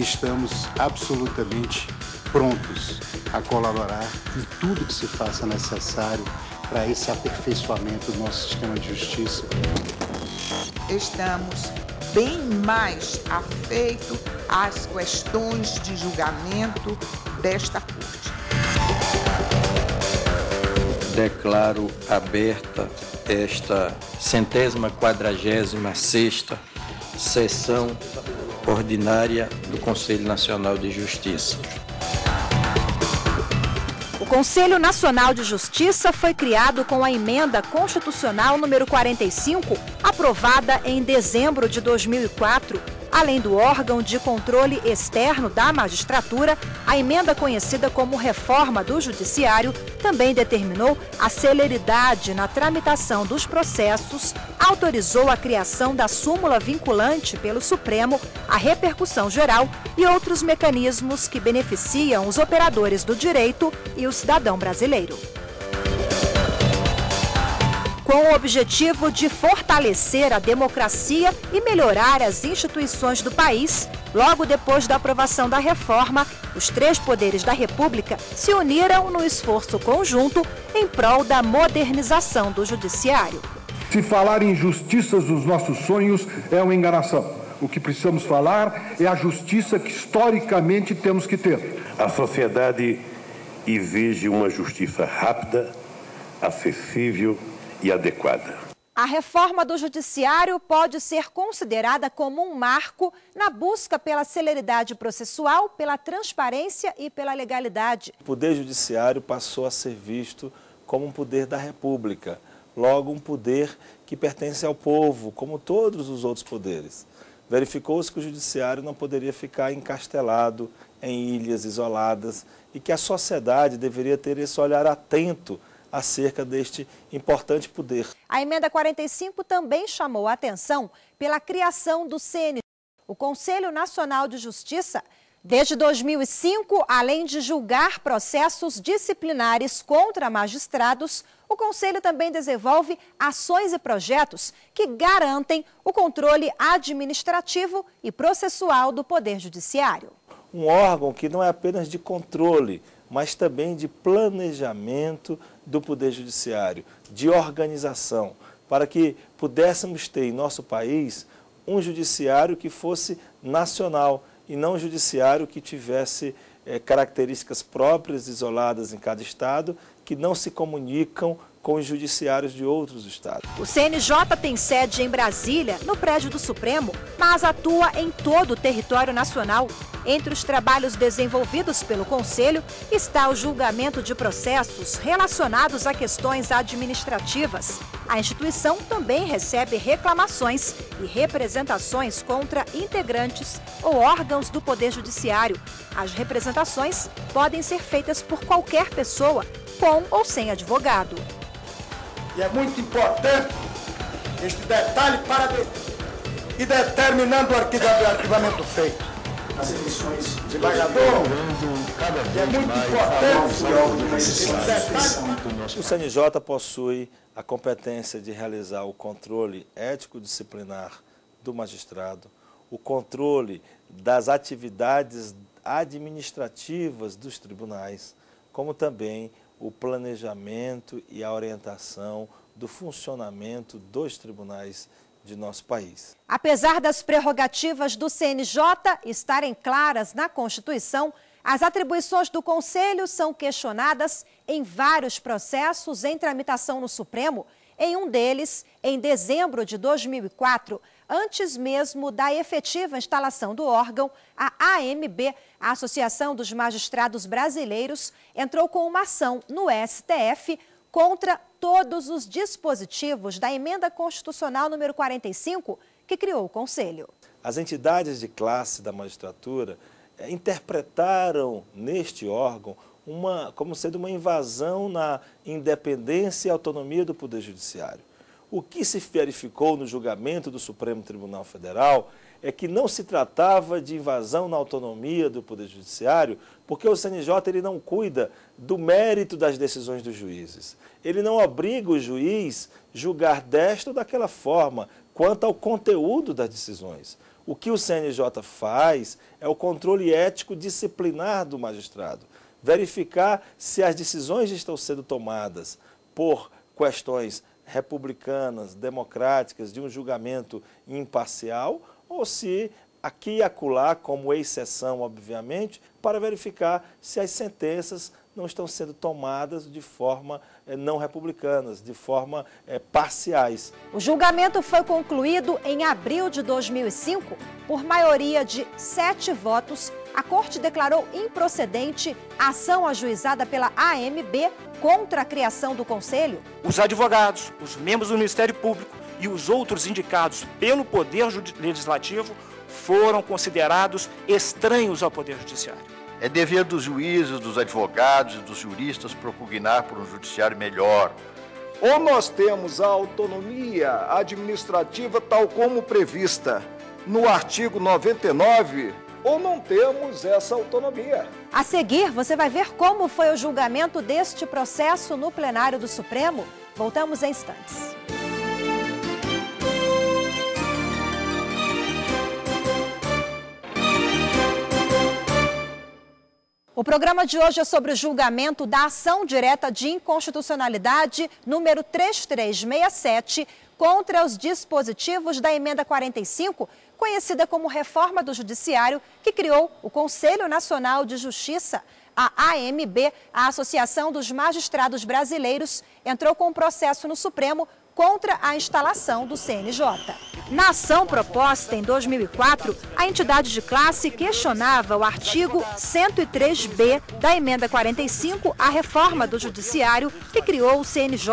e estamos absolutamente prontos a colaborar em tudo que se faça necessário para esse aperfeiçoamento do nosso sistema de justiça. Estamos bem mais afeitos às questões de julgamento desta Corte. Declaro aberta esta 146ª sessão ordinária do Conselho Nacional de Justiça. O Conselho Nacional de Justiça foi criado com a Emenda Constitucional número 45, aprovada em dezembro de 2004. Além do órgão de controle externo da magistratura, a emenda conhecida como Reforma do Judiciário também determinou a celeridade na tramitação dos processos, autorizou a criação da súmula vinculante pelo Supremo, a repercussão geral e outros mecanismos que beneficiam os operadores do direito e o cidadão brasileiro. Com o objetivo de fortalecer a democracia e melhorar as instituições do país, logo depois da aprovação da reforma, os três poderes da República se uniram no esforço conjunto em prol da modernização do Judiciário. Se falar em justiça dos nossos sonhos é uma enganação. O que precisamos falar é a justiça que historicamente temos que ter. A sociedade exige uma justiça rápida, acessível e adequada. A reforma do Judiciário pode ser considerada como um marco na busca pela celeridade processual, pela transparência e pela legalidade. O Poder Judiciário passou a ser visto como um poder da República, logo um poder que pertence ao povo, como todos os outros poderes. Verificou-se que o Judiciário não poderia ficar encastelado em ilhas isoladas e que a sociedade deveria ter esse olhar atento acerca deste importante poder. A Emenda 45 também chamou a atenção pela criação do CNJ, o Conselho Nacional de Justiça. Desde 2005, além de julgar processos disciplinares contra magistrados, o Conselho também desenvolve ações e projetos que garantem o controle administrativo e processual do Poder Judiciário. Um órgão que não é apenas de controle, mas também de planejamento do Poder Judiciário, de organização, para que pudéssemos ter em nosso país um judiciário que fosse nacional e não um judiciário que tivesse características próprias, isoladas em cada estado, que não se comunicam com os judiciários de outros estados. O CNJ tem sede em Brasília, no prédio do Supremo, mas atua em todo o território nacional. Entre os trabalhos desenvolvidos pelo Conselho está o julgamento de processos relacionados a questões administrativas. A instituição também recebe reclamações e representações contra integrantes ou órgãos do Poder Judiciário. As representações podem ser feitas por qualquer pessoa, com ou sem advogado. E é muito importante este detalhe para e determinando o arquivamento feito. As eleições de desembargador, é muito importante. O CNJ possui a competência de realizar o controle ético-disciplinar do magistrado, o controle das atividades administrativas dos tribunais, como também o planejamento e a orientação do funcionamento dos tribunais de nosso país. Apesar das prerrogativas do CNJ estarem claras na Constituição, as atribuições do Conselho são questionadas em vários processos em tramitação no Supremo. Em um deles, em dezembro de 2004, antes mesmo da efetiva instalação do órgão, a AMB, a Associação dos Magistrados Brasileiros, entrou com uma ação no STF contra todos os dispositivos da Emenda Constitucional número 45, que criou o Conselho. As entidades de classe da magistratura interpretaram neste órgão como sendo uma invasão na independência e autonomia do Poder Judiciário. O que se verificou no julgamento do Supremo Tribunal Federal é que não se tratava de invasão na autonomia do Poder Judiciário, porque o CNJ ele não cuida do mérito das decisões dos juízes. Ele não obriga o juiz a julgar desta ou daquela forma quanto ao conteúdo das decisões. O que o CNJ faz é o controle ético disciplinar do magistrado, verificar se as decisões estão sendo tomadas por questões republicanas, democráticas, de um julgamento imparcial, ou se aqui e acolá, como exceção, obviamente, para verificar se as sentenças não estão sendo tomadas de forma não republicanas, de forma parciais. O julgamento foi concluído em abril de 2005. Por maioria de 7 votos, a Corte declarou improcedente a ação ajuizada pela AMB contra a criação do Conselho. Os advogados, os membros do Ministério Público e os outros indicados pelo Poder Legislativo foram considerados estranhos ao Poder Judiciário. É dever dos juízes, dos advogados e dos juristas propugnar por um judiciário melhor. Ou nós temos a autonomia administrativa tal como prevista no artigo 99, ou não temos essa autonomia. A seguir, você vai ver como foi o julgamento deste processo no plenário do Supremo. Voltamos em instantes. O programa de hoje é sobre o julgamento da ação direta de inconstitucionalidade número 3367 contra os dispositivos da Emenda 45, conhecida como Reforma do Judiciário, que criou o Conselho Nacional de Justiça. A AMB, a Associação dos Magistrados Brasileiros, entrou com um processo no Supremo contra a instalação do CNJ. Na ação proposta em 2004, a entidade de classe questionava o artigo 103B da Emenda 45, a reforma do Judiciário, que criou o CNJ.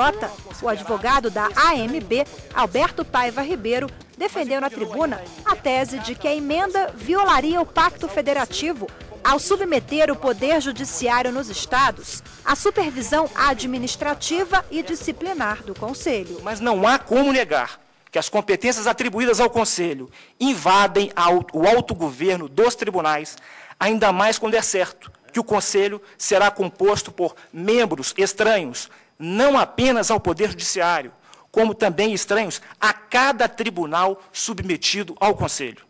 O advogado da AMB, Alberto Paiva Ribeiro, defendeu na tribuna a tese de que a emenda violaria o Pacto Federativo ao submeter o Poder Judiciário nos estados à supervisão administrativa e disciplinar do Conselho. Mas não há como negar que as competências atribuídas ao Conselho invadem o autogoverno dos tribunais, ainda mais quando é certo que o Conselho será composto por membros estranhos, não apenas ao Poder Judiciário, como também estranhos a cada tribunal submetido ao Conselho.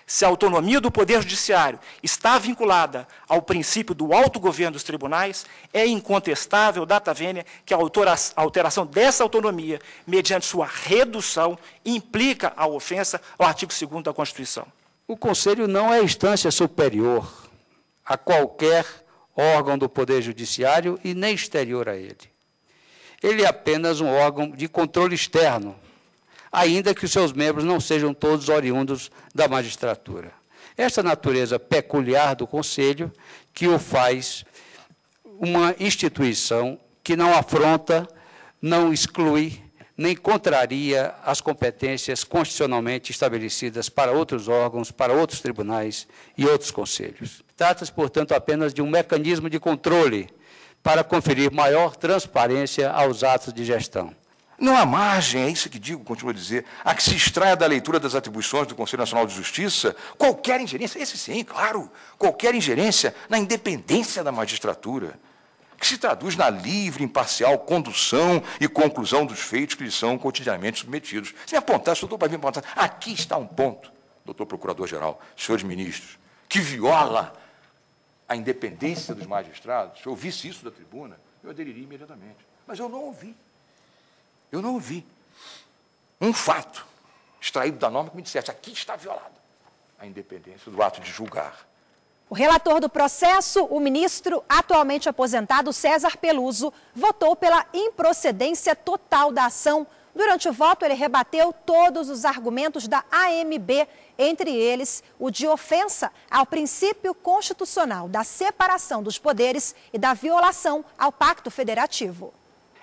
Se a autonomia do Poder Judiciário está vinculada ao princípio do autogoverno dos tribunais, é incontestável, data vênia, que a alteração dessa autonomia, mediante sua redução, implica a ofensa ao artigo 2º da Constituição. O Conselho não é instância superior a qualquer órgão do Poder Judiciário e nem exterior a ele. Ele é apenas um órgão de controle externo, ainda que os seus membros não sejam todos oriundos da magistratura. Esta natureza peculiar do Conselho que o faz uma instituição que não afronta, não exclui, nem contraria as competências constitucionalmente estabelecidas para outros órgãos, para outros tribunais e outros conselhos. Trata-se, portanto, apenas de um mecanismo de controle para conferir maior transparência aos atos de gestão. Não há margem, é isso que digo, continuo a dizer, a que se extraia da leitura das atribuições do Conselho Nacional de Justiça qualquer ingerência, esse sim, claro, qualquer ingerência na independência da magistratura, que se traduz na livre, imparcial condução e conclusão dos feitos que lhes são cotidianamente submetidos. Se me apontar, se o doutor vai me apontar, aqui está um ponto, doutor Procurador-Geral, senhores ministros, que viola a independência dos magistrados. Se eu ouvisse isso da tribuna, eu aderiria imediatamente. Mas eu não ouvi. Eu não ouvi um fato extraído da norma que me dissesse aqui está violada a independência do ato de julgar. O relator do processo, o ministro atualmente aposentado César Peluso, votou pela improcedência total da ação. Durante o voto, ele rebateu todos os argumentos da AMB, entre eles o de ofensa ao princípio constitucional da separação dos poderes e da violação ao Pacto Federativo.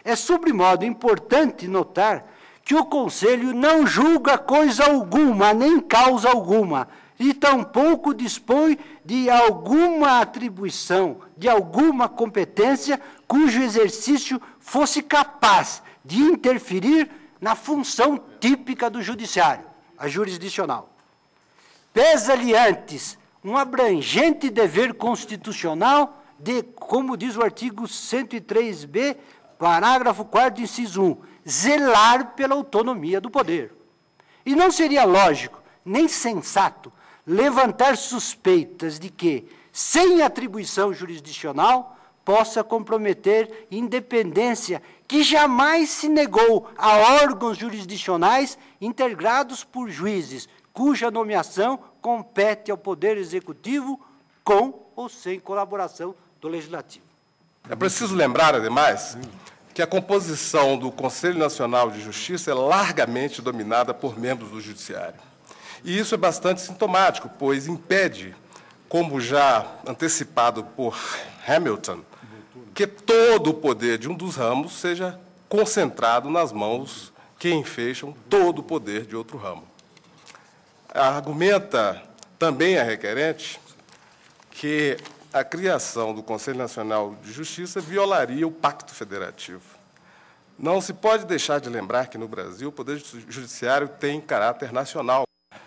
É sobremodo importante notar que o Conselho não julga coisa alguma, nem causa alguma, e tampouco dispõe de alguma atribuição, de alguma competência cujo exercício fosse capaz de interferir na função típica do Judiciário, a jurisdicional. Pesa-lhe antes um abrangente dever constitucional de, como diz o artigo 103b, parágrafo 4º, inciso 1, zelar pela autonomia do poder. E não seria lógico nem sensato levantar suspeitas de que, sem atribuição jurisdicional, possa comprometer independência que jamais se negou a órgãos jurisdicionais integrados por juízes, cuja nomeação compete ao Poder Executivo com ou sem colaboração do Legislativo. É preciso lembrar, ademais, que a composição do Conselho Nacional de Justiça é largamente dominada por membros do Judiciário. E isso é bastante sintomático, pois impede, como já antecipado por Hamilton, que todo o poder de um dos ramos seja concentrado nas mãos que enfeixam todo o poder de outro ramo. Argumenta também a requerente que a criação do Conselho Nacional de Justiça violaria o Pacto Federativo. Não se pode deixar de lembrar que, no Brasil, o Poder Judiciário tem caráter nacional.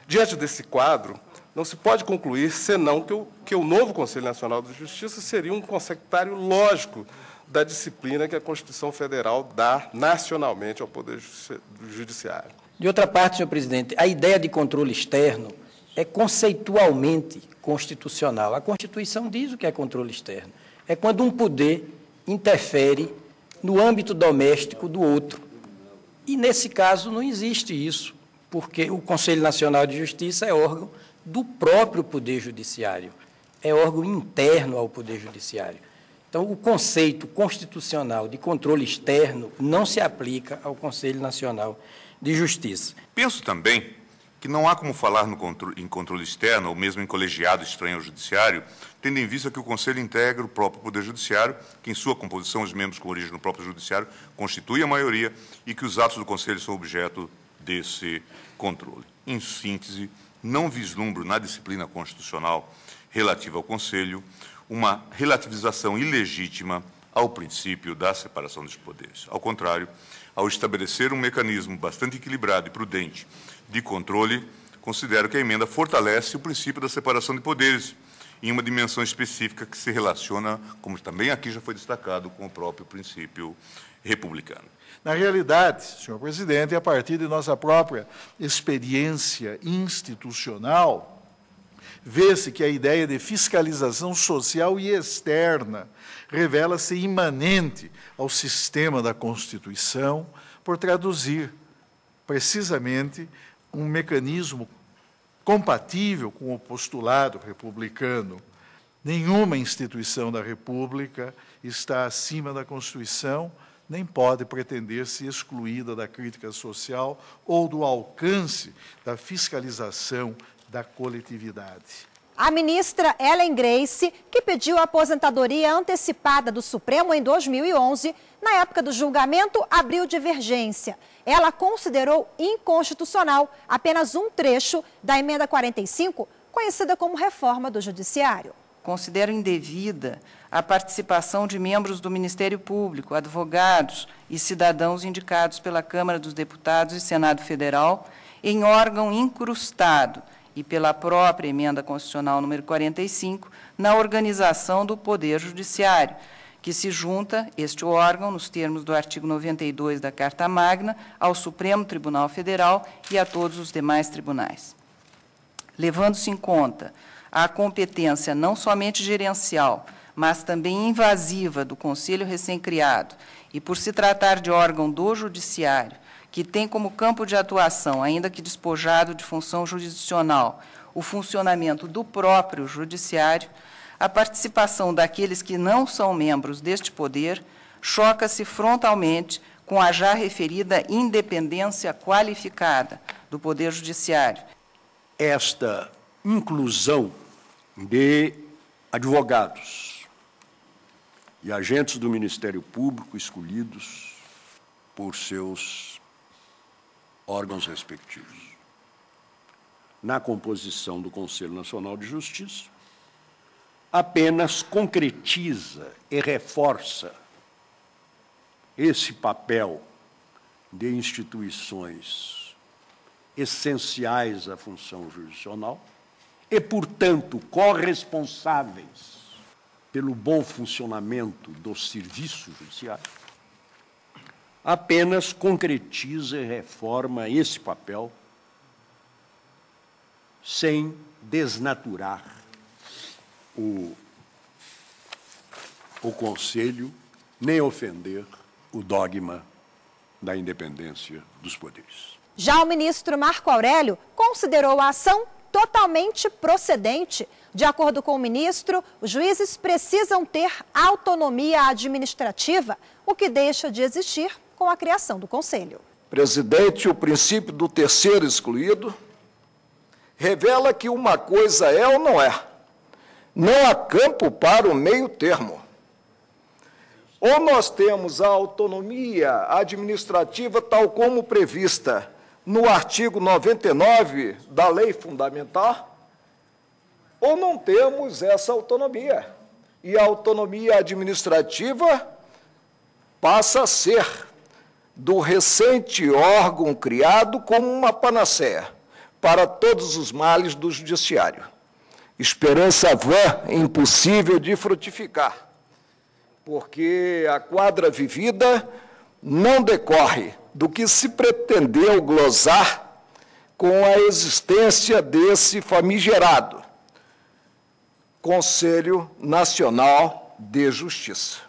Diante desse quadro, não se pode concluir senão que o novo Conselho Nacional de Justiça seria um consecutário lógico da disciplina que a Constituição Federal dá nacionalmente ao Poder Judiciário. De outra parte, senhor presidente, a ideia de controle externo é conceitualmente constitucional. A Constituição diz o que é controle externo. É quando um poder interfere no âmbito doméstico do outro. E, nesse caso, não existe isso, porque o Conselho Nacional de Justiça é órgão do próprio Poder Judiciário, é órgão interno ao Poder Judiciário. Então, o conceito constitucional de controle externo não se aplica ao Conselho Nacional de Justiça. Penso também que não há como falar em controle externo, ou mesmo em colegiado estranho ao Judiciário, tendo em vista que o Conselho integra o próprio Poder Judiciário, que em sua composição os membros com origem no próprio Judiciário constituem a maioria e que os atos do Conselho são objeto desse controle. Em síntese, não vislumbro na disciplina constitucional relativa ao Conselho uma relativização ilegítima ao princípio da separação dos poderes. Ao contrário, ao estabelecer um mecanismo bastante equilibrado e prudente de controle, considero que a emenda fortalece o princípio da separação de poderes em uma dimensão específica que se relaciona, como também aqui já foi destacado, com o próprio princípio republicano. Na realidade, senhor presidente, a partir de nossa própria experiência institucional, vê-se que a ideia de fiscalização social e externa revela-se imanente ao sistema da Constituição, por traduzir precisamente um mecanismo compatível com o postulado republicano. Nenhuma instituição da República está acima da Constituição, nem pode pretender-se excluída da crítica social ou do alcance da fiscalização da coletividade. A ministra Ellen Grace, que pediu a aposentadoria antecipada do Supremo em 2011, na época do julgamento, abriu divergência. Ela considerou inconstitucional apenas um trecho da Emenda 45, conhecida como Reforma do Judiciário. Considero indevida a participação de membros do Ministério Público, advogados e cidadãos indicados pela Câmara dos Deputados e Senado Federal em órgão incrustado e pela própria Emenda Constitucional número 45, na organização do Poder Judiciário, que se junta, este órgão, nos termos do artigo 92 da Carta Magna, ao Supremo Tribunal Federal e a todos os demais tribunais. Levando-se em conta a competência não somente gerencial, mas também invasiva do Conselho recém-criado, e por se tratar de órgão do Judiciário, que tem como campo de atuação, ainda que despojado de função jurisdicional, o funcionamento do próprio Judiciário, a participação daqueles que não são membros deste poder choca-se frontalmente com a já referida independência qualificada do Poder Judiciário. Esta inclusão de advogados e agentes do Ministério Público escolhidos por seus órgãos respectivos na composição do Conselho Nacional de Justiça apenas concretiza e reforça esse papel de instituições essenciais à função jurisdicional e, portanto, corresponsáveis pelo bom funcionamento do serviço judiciário, apenas concretiza e reforma esse papel sem desnaturar o Conselho, nem ofender o dogma da independência dos poderes. Já o ministro Marco Aurélio considerou a ação totalmente procedente. De acordo com o ministro, os juízes precisam ter autonomia administrativa, o que deixa de existir com a criação do Conselho. Presidente, o princípio do terceiro excluído revela que uma coisa é ou não é. Não há campo para o meio termo. Ou nós temos a autonomia administrativa tal como prevista no artigo 99 da Lei Fundamental, ou não temos essa autonomia. E a autonomia administrativa passa a ser do recente órgão criado como uma panaceia para todos os males do judiciário. Esperança vã, impossível de frutificar, porque a quadra vivida não decorre do que se pretendeu glosar com a existência desse famigerado Conselho Nacional de Justiça.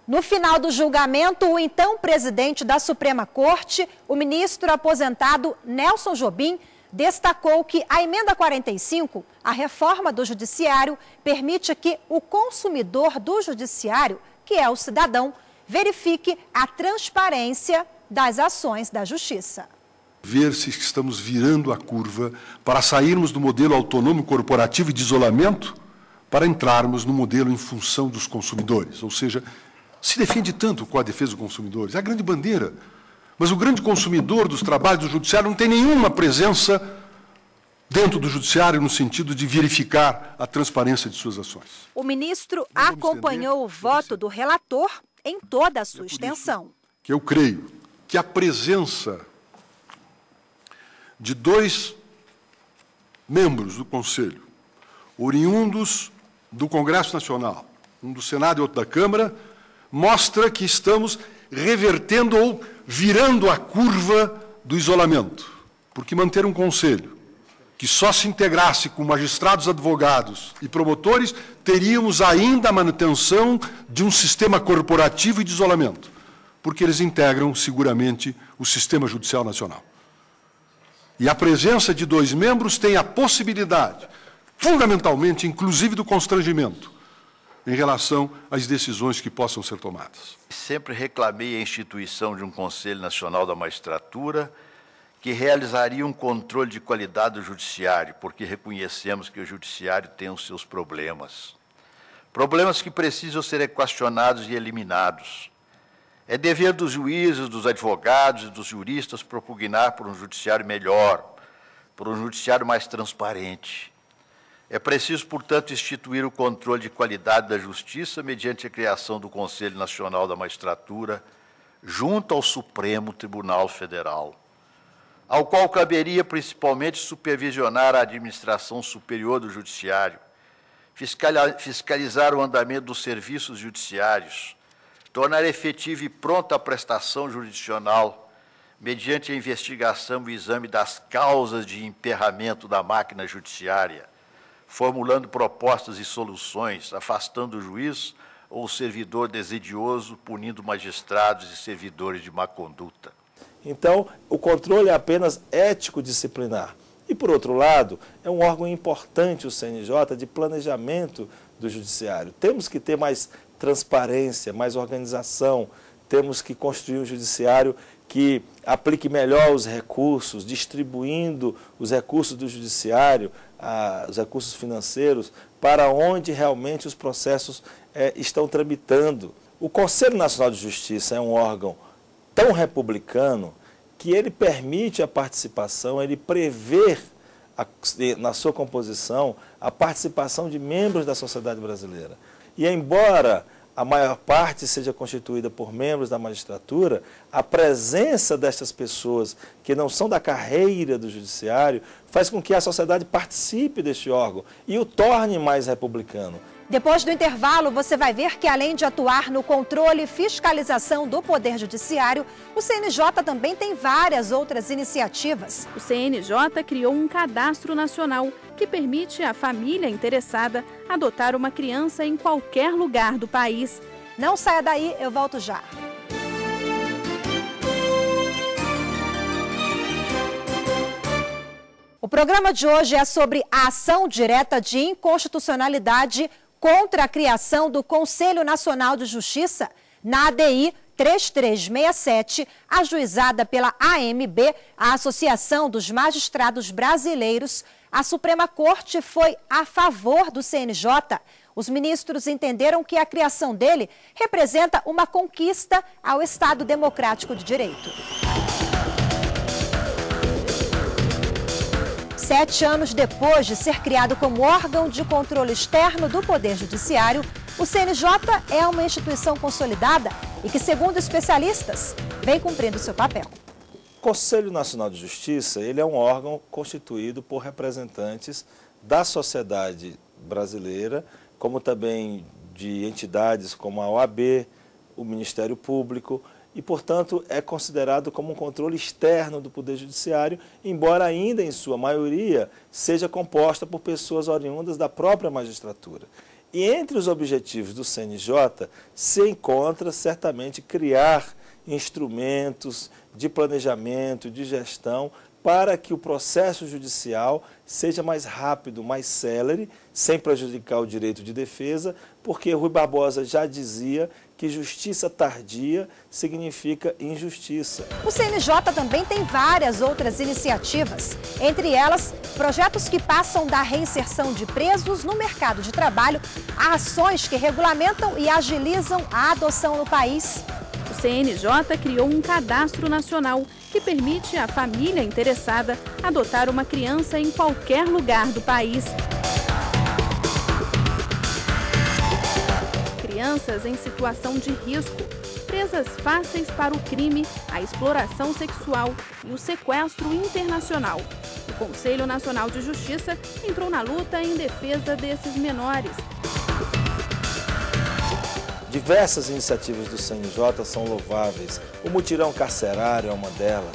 No final do julgamento, o então presidente da Suprema Corte, o ministro aposentado Nelson Jobim, destacou que a Emenda 45, a reforma do Judiciário, permite que o consumidor do Judiciário, que é o cidadão, verifique a transparência das ações da Justiça. Ver se estamos virando a curva para sairmos do modelo autônomo corporativo e de isolamento para entrarmos no modelo em função dos consumidores. Ou seja, se defende tanto com a defesa dos consumidores, é a grande bandeira. Mas o grande consumidor dos trabalhos do Judiciário não tem nenhuma presença dentro do Judiciário no sentido de verificar a transparência de suas ações. O ministro acompanhou o voto do relator em toda a sua extensão. Que eu creio que a presença de 2 membros do Conselho, oriundos do Congresso Nacional, um do Senado e outro da Câmara, mostra que estamos revertendo ou virando a curva do isolamento. Porque manter um Conselho que só se integrasse com magistrados, advogados e promotores, teríamos ainda a manutenção de um sistema corporativo e de isolamento, porque eles integram seguramente o sistema judicial nacional. E a presença de 2 membros tem a possibilidade, fundamentalmente, inclusive do constrangimento, em relação às decisões que possam ser tomadas. Sempre reclamei a instituição de um Conselho Nacional da Magistratura que realizaria um controle de qualidade do judiciário, porque reconhecemos que o judiciário tem os seus problemas. Problemas que precisam ser equacionados e eliminados. É dever dos juízes, dos advogados e dos juristas propugnar por um judiciário melhor, por um judiciário mais transparente. É preciso, portanto, instituir o controle de qualidade da justiça mediante a criação do Conselho Nacional da Magistratura, junto ao Supremo Tribunal Federal, ao qual caberia principalmente supervisionar a administração superior do Judiciário, fiscalizar o andamento dos serviços judiciários, tornar efetiva e pronta a prestação jurisdicional, mediante a investigação e exame das causas de emperramento da máquina judiciária, formulando propostas e soluções, afastando o juiz ou o servidor desidioso, punindo magistrados e servidores de má conduta. Então, o controle é apenas ético-disciplinar. E, por outro lado, é um órgão importante, o CNJ, de planejamento do judiciário. Temos que ter mais transparência, mais organização, temos que construir um judiciário que aplique melhor os recursos, distribuindo os recursos do judiciário, os recursos financeiros, para onde realmente os processos estão tramitando. O Conselho Nacional de Justiça é um órgão tão republicano que ele permite a participação, ele prevê na sua composição a participação de membros da sociedade brasileira. E embora a maior parte seja constituída por membros da magistratura, a presença destas pessoas que não são da carreira do judiciário faz com que a sociedade participe deste órgão e o torne mais republicano. Depois do intervalo, você vai ver que, além de atuar no controle e fiscalização do Poder Judiciário, o CNJ também tem várias outras iniciativas. O CNJ criou um cadastro nacional que permite à família interessada adotar uma criança em qualquer lugar do país. Não saia daí, eu volto já. O programa de hoje é sobre a ação direta de inconstitucionalidade contra a criação do Conselho Nacional de Justiça, na ADI 3367, ajuizada pela AMB, a Associação dos Magistrados Brasileiros. A Suprema Corte foi a favor do CNJ. Os ministros entenderam que a criação dele representa uma conquista ao Estado Democrático de Direito. 7 anos depois de ser criado como órgão de controle externo do Poder Judiciário, o CNJ é uma instituição consolidada e que, segundo especialistas, vem cumprindo seu papel. O Conselho Nacional de Justiça, ele é um órgão constituído por representantes da sociedade brasileira, como também de entidades como a OAB, o Ministério Público, e, portanto, é considerado como um controle externo do Poder Judiciário, embora ainda, em sua maioria, seja composta por pessoas oriundas da própria magistratura. E entre os objetivos do CNJ se encontra, certamente, criar instrumentos de planejamento, de gestão, para que o processo judicial seja mais rápido, mais célere, sem prejudicar o direito de defesa, porque Rui Barbosa já dizia que justiça tardia significa injustiça. O CNJ também tem várias outras iniciativas, entre elas projetos que passam da reinserção de presos no mercado de trabalho a ações que regulamentam e agilizam a adoção no país. O CNJ criou um cadastro nacional que permite à família interessada adotar uma criança em qualquer lugar do país. Crianças em situação de risco, presas fáceis para o crime, a exploração sexual e o sequestro internacional. O Conselho Nacional de Justiça entrou na luta em defesa desses menores. Diversas iniciativas do CNJ são louváveis. O mutirão carcerário é uma delas.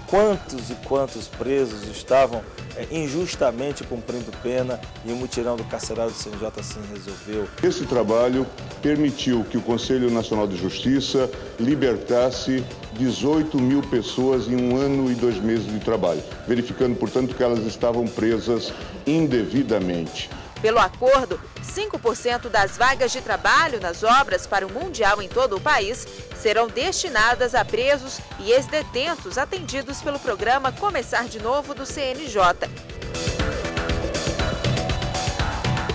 Quantos e quantos presos estavam injustamente cumprindo pena e o mutirão do carcerário do CNJ assim resolveu. Esse trabalho permitiu que o Conselho Nacional de Justiça libertasse 18 mil pessoas em 1 ano e 2 meses de trabalho, verificando, portanto, que elas estavam presas indevidamente. Pelo acordo, 5% das vagas de trabalho nas obras para o Mundial em todo o país serão destinadas a presos e ex-detentos atendidos pelo programa Começar de Novo do CNJ.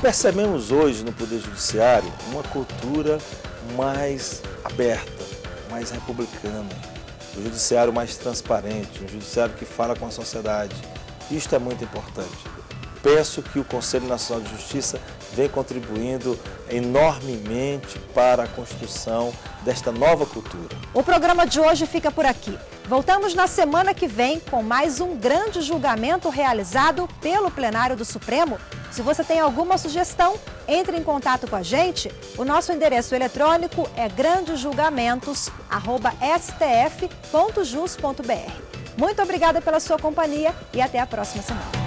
Percebemos hoje no Poder Judiciário uma cultura mais aberta, mais republicana, um judiciário mais transparente, um judiciário que fala com a sociedade. Isto é muito importante. Penso que o Conselho Nacional de Justiça vem contribuindo enormemente para a construção desta nova cultura. O programa de hoje fica por aqui. Voltamos na semana que vem com mais um grande julgamento realizado pelo plenário do Supremo. Se você tem alguma sugestão, entre em contato com a gente. O nosso endereço eletrônico é grandejulgamentos@stf.jus.br. Muito obrigada pela sua companhia e até a próxima semana.